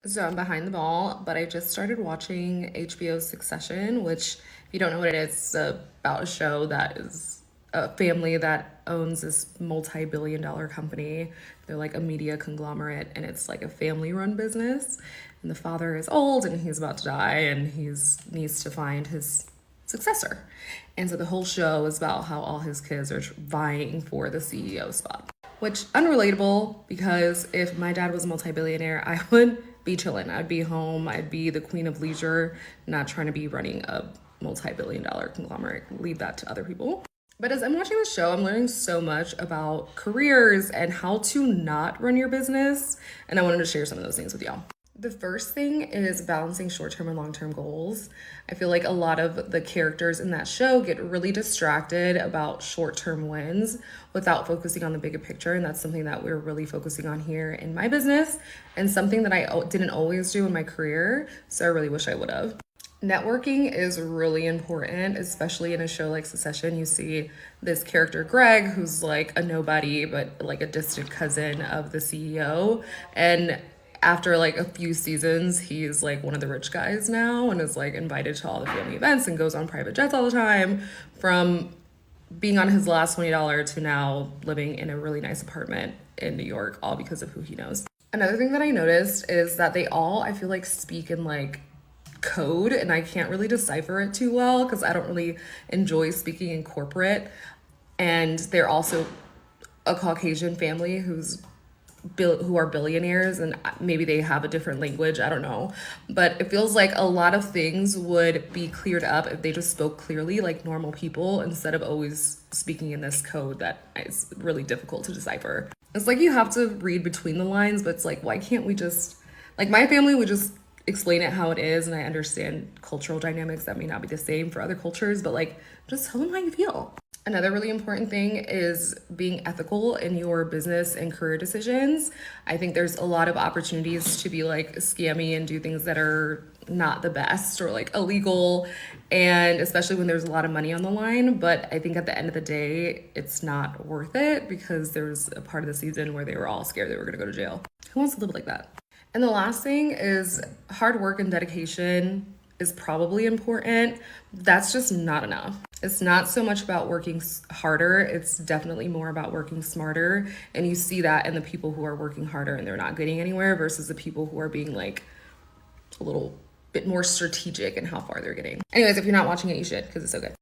So I'm behind the ball, but I just started watching HBO's Succession, which, if you don't know what it is, it's about a show that is a family that owns this multi-billion dollar company. They're like a media conglomerate, and it's like a family-run business. And the father is old, and he's about to die, and he's needs to find his successor. And so the whole show is about how all his kids are vying for the CEO spot. Which unrelatable because if my dad was a multi-billionaire, I would be chilling. I'd be home. I'd be the queen of leisure, not trying to be running a multi-billion dollar conglomerate. Leave that to other people. But as I'm watching the show, I'm learning so much about careers and how to not run your business. And I wanted to share some of those things with y'all. The first thing is balancing short-term and long-term goals. I feel like a lot of the characters in that show get really distracted about short-term wins without focusing on the bigger picture, and that's something that we're really focusing on here in my business and something that I didn't always do in my career, so I really wish I would have. Networking is really important, especially in a show like Succession. You see this character, Greg, who's like a nobody, but like a distant cousin of the CEO. And after like a few seasons, he's like one of the rich guys now and is like invited to all the family events and goes on private jets all the time, from being on his last $20 to now living in a really nice apartment in New York, all because of who he knows. Another thing that I noticed is that they all, I feel like, speak in like code, and I can't really decipher it too well because I don't really enjoy speaking in corporate. And they're also a Caucasian family who are billionaires, and maybe they have a different language, I don't know, but it feels like a lot of things would be cleared up if they just spoke clearly like normal people instead of always speaking in this code that is really difficult to decipher. It's like you have to read between the lines, but it's like, why can't we just, like, my family would just explain it how it is, and I understand cultural dynamics that may not be the same for other cultures, but like, just tell them how you feel. Another really important thing is being ethical in your business and career decisions. I think there's a lot of opportunities to be like scammy and do things that are not the best or like illegal, and especially when there's a lot of money on the line. But I think at the end of the day, it's not worth it because there's a part of the season where they were all scared they were gonna go to jail. Who wants to live like that? And the last thing is hard work and dedication is probably important. That's just not enough. It's not so much about working harder. It's definitely more about working smarter. And you see that in the people who are working harder and they're not getting anywhere versus the people who are being like a little bit more strategic in how far they're getting. Anyways, if you're not watching it, you should because it's so good.